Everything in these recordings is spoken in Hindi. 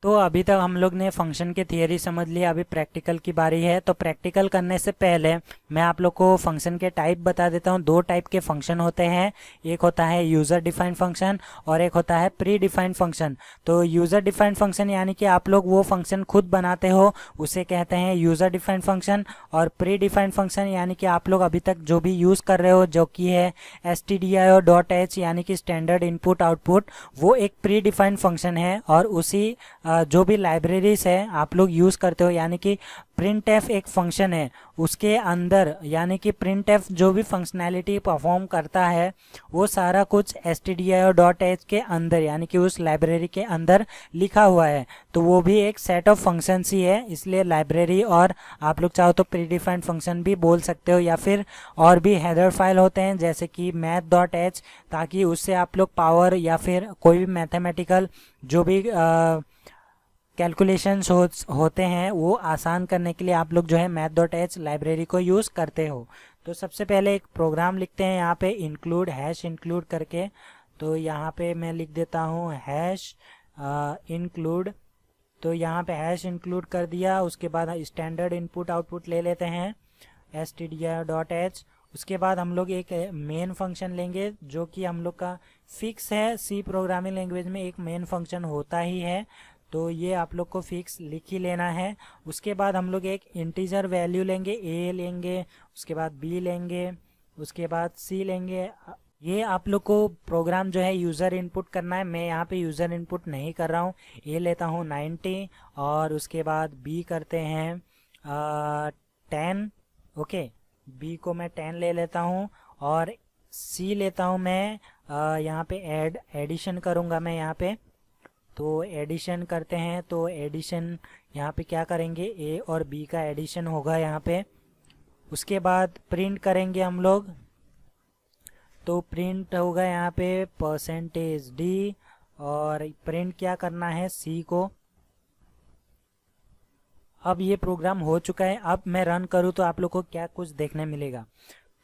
तो अभी तक हम लोग ने फंक्शन की थियरी समझ लिया, अभी प्रैक्टिकल की बारी है। तो प्रैक्टिकल करने से पहले मैं आप लोग को फंक्शन के टाइप बता देता हूँ। दो टाइप के फंक्शन होते हैं, एक होता है यूज़र डिफाइंड फंक्शन और एक होता है प्री डिफाइंड फंक्शन। तो यूज़र डिफाइंड फंक्शन यानी कि आप लोग वो फंक्शन खुद बनाते हो, उसे कहते हैं यूज़र डिफाइंड फंक्शन। और प्री डिफाइंड फंक्शन यानी कि आप लोग अभी तक जो भी यूज़ कर रहे हो, जो कि है stdio.h यानी कि स्टैंडर्ड इनपुट आउटपुट, वो एक प्री डिफाइंड फंक्शन है। और उसी जो भी लाइब्रेरीज है आप लोग यूज़ करते हो, यानी कि प्रिंट एफ एक फंक्शन है, उसके अंदर यानी कि प्रिंट एफ जो भी फंक्शनैलिटी परफॉर्म करता है वो सारा कुछ stdio.h के अंदर यानी कि उस लाइब्रेरी के अंदर लिखा हुआ है। तो वो भी एक सेट ऑफ फंक्शंस ही है, इसलिए लाइब्रेरी, और आप लोग चाहो तो प्री डिफाइंड फंक्शन भी बोल सकते हो। या फिर और भी हेडर फाइल होते हैं जैसे कि math.h, ताकि उससे आप लोग पावर या फिर कोई भी मैथमेटिकल जो भी कैलकुलेशंस होते हैं वो आसान करने के लिए आप लोग जो है math.h लाइब्रेरी को यूज़ करते हो। तो सबसे पहले एक प्रोग्राम लिखते हैं यहाँ पे इंक्लूड हैश इंक्लूड करके। तो यहाँ पे मैं लिख देता हूँ हैश इंक्लूड। तो यहाँ पे हैश इंक्लूड कर दिया, उसके बाद स्टैंडर्ड इनपुट आउटपुट ले लेते हैं stdio.h। उसके बाद हम लोग एक मेन फंक्शन लेंगे जो कि हम लोग का फिक्स है, सी प्रोग्रामिंग लैंग्वेज में एक मेन फंक्शन होता ही है, तो ये आप लोग को फिक्स लिख ही लेना है। उसके बाद हम लोग एक इंटीजर वैल्यू लेंगे, ए लेंगे, उसके बाद बी लेंगे, उसके बाद सी लेंगे। ये आप लोग को प्रोग्राम जो है यूज़र इनपुट करना है, मैं यहाँ पे यूज़र इनपुट नहीं कर रहा हूँ। ए लेता हूँ 90 और उसके बाद बी करते हैं 10। ओके, बी को मैं 10 ले लेता हूँ और सी लेता हूँ मैं यहाँ पे एडिशन करूँगा मैं यहाँ पे। तो एडिशन करते हैं, तो एडिशन यहाँ पे क्या करेंगे, ए और बी का एडिशन होगा यहाँ पे। उसके बाद प्रिंट करेंगे हम लोग, तो प्रिंट होगा यहाँ पे %d। और प्रिंट क्या करना है, सी को। अब ये प्रोग्राम हो चुका है, अब मैं रन करूँ तो आप लोग को क्या कुछ देखने मिलेगा।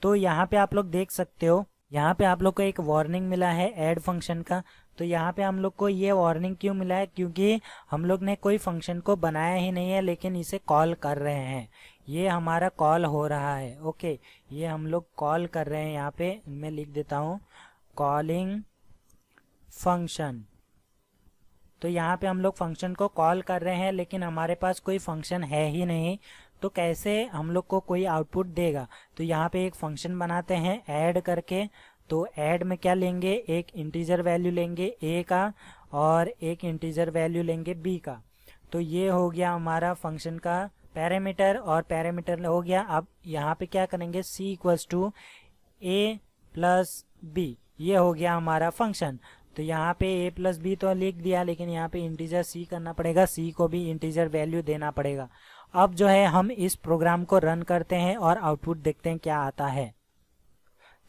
तो यहाँ पे आप लोग देख सकते हो, यहाँ पे आप लोग को एक वार्निंग मिला है ऐड फंक्शन का। तो यहाँ पे हम लोग को ये वार्निंग क्यों मिला है, क्योंकि हम लोग ने कोई फंक्शन को बनाया ही नहीं है लेकिन इसे कॉल कर रहे हैं, ये हमारा कॉल हो रहा है। ओके, ये हम लोग कॉल कर रहे हैं, यहाँ पे मैं लिख देता हूँ कॉलिंग फंक्शन। तो यहाँ पे हम लोग फंक्शन को कॉल कर रहे हैं लेकिन हमारे पास कोई फंक्शन है ही नहीं, तो कैसे हम लोग को कोई आउटपुट देगा। तो यहाँ पे एक फंक्शन बनाते हैं ऐड करके। तो ऐड में क्या लेंगे, एक इंटीजर वैल्यू लेंगे ए का और एक इंटीजर वैल्यू लेंगे बी का। तो ये हो गया हमारा फंक्शन का पैरामीटर, और पैरामीटर हो गया। अब यहाँ पे क्या करेंगे, C equals to A plus B, ये हो गया हमारा फंक्शन। तो यहाँ पे ए प्लस बी तो लिख दिया, लेकिन यहाँ पे इंटीजर सी करना पड़ेगा, सी को भी इंटीजर वैल्यू देना पड़ेगा। अब जो है हम इस प्रोग्राम को रन करते हैं और आउटपुट देखते हैं क्या आता है।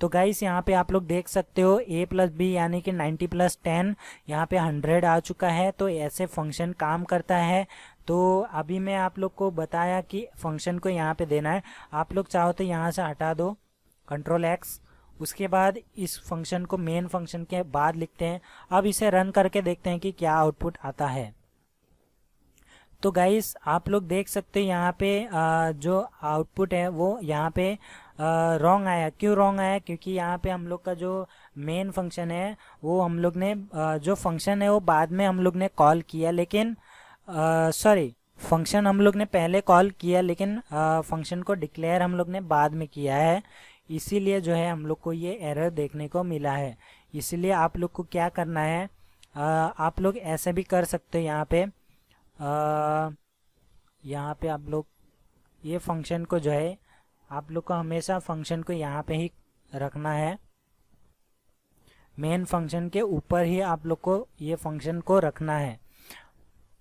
तो गाइस यहाँ पे आप लोग देख सकते हो a प्लस बी यानी कि 90 प्लस 10, यहाँ पे 100 आ चुका है। तो ऐसे फंक्शन काम करता है। तो अभी मैं आप लोग को बताया कि फंक्शन को यहाँ पे देना है, आप लोग चाहो तो यहाँ से हटा दो Ctrl+X। उसके बाद इस फंक्शन को मेन फंक्शन के बाद लिखते हैं। अब इसे रन करके देखते हैं कि क्या आउटपुट आता है। तो गाइस आप लोग देख सकते हैं यहाँ पे जो आउटपुट है वो यहाँ पे रॉन्ग आया। क्यों रॉन्ग आया, क्योंकि यहाँ पे हम लोग का जो मेन फंक्शन है वो हम लोग ने जो फंक्शन है वो बाद में हम लोग ने कॉल किया, लेकिन सॉरी, फंक्शन हम लोग ने पहले कॉल किया लेकिन फंक्शन को डिक्लेयर हम लोग ने बाद में किया है, इसीलिए जो है हम लोग को ये एरर देखने को मिला है। इसीलिए आप लोग को क्या करना है, आप लोग ऐसे भी कर सकते हो। यहाँ पे आप लोग ये फंक्शन को जो है आप लोग को हमेशा फंक्शन को यहाँ पे ही रखना है, मेन फंक्शन के ऊपर ही आप लोग को ये फंक्शन को रखना है।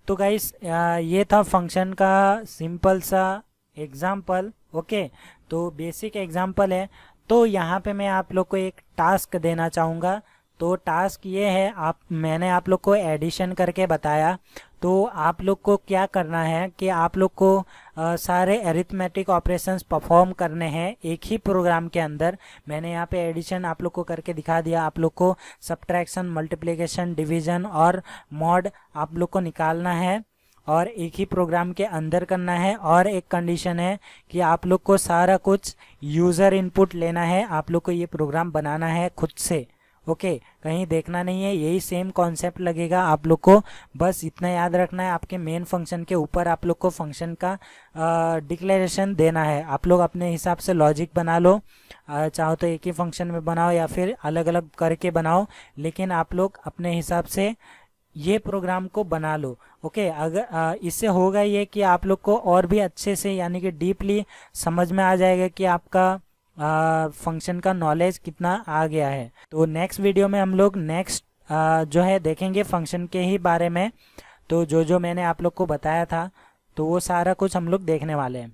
तो गाइस ये था फंक्शन का सिंपल सा एग्जाम्पल। ओके, तो बेसिक एग्जाम्पल है। तो यहाँ पे मैं आप लोग को एक टास्क देना चाहूँगा। तो टास्क ये है, मैंने आप लोग को एडिशन करके बताया, तो आप लोग को क्या करना है कि आप लोग को सारे अरिथमेटिक ऑपरेशंस परफॉर्म करने हैं एक ही प्रोग्राम के अंदर। मैंने यहाँ पे एडिशन आप लोग को करके दिखा दिया। आप लोग को सब्ट्रैक्शन, मल्टीप्लिकेशन, डिवीजन और मॉड आप लोग को निकालना है और एक ही प्रोग्राम के अंदर करना है। और एक कंडीशन है कि आप लोग को सारा कुछ यूज़र इनपुट लेना है, आप लोग को ये प्रोग्राम बनाना है खुद से। ओके, कहीं देखना नहीं है, यही सेम कॉन्सेप्ट लगेगा आप लोग को। बस इतना याद रखना है, आपके मेन फंक्शन के ऊपर आप लोग को फंक्शन का डिक्लेरेशन देना है। आप लोग अपने हिसाब से लॉजिक बना लो, चाहो तो एक ही फंक्शन में बनाओ या फिर अलग अलग करके बनाओ, लेकिन आप लोग अपने हिसाब से ये प्रोग्राम को बना लो। ओके, अगर इससे होगा ये कि आप लोग को और भी अच्छे से यानी कि डीपली समझ में आ जाएगा कि आपका फंक्शन का नॉलेज कितना आ गया है। तो नेक्स्ट वीडियो में हम लोग नेक्स्ट जो है देखेंगे फंक्शन के ही बारे में। तो जो मैंने आप लोग को बताया था तो वो सारा कुछ हम लोग देखने वाले हैं।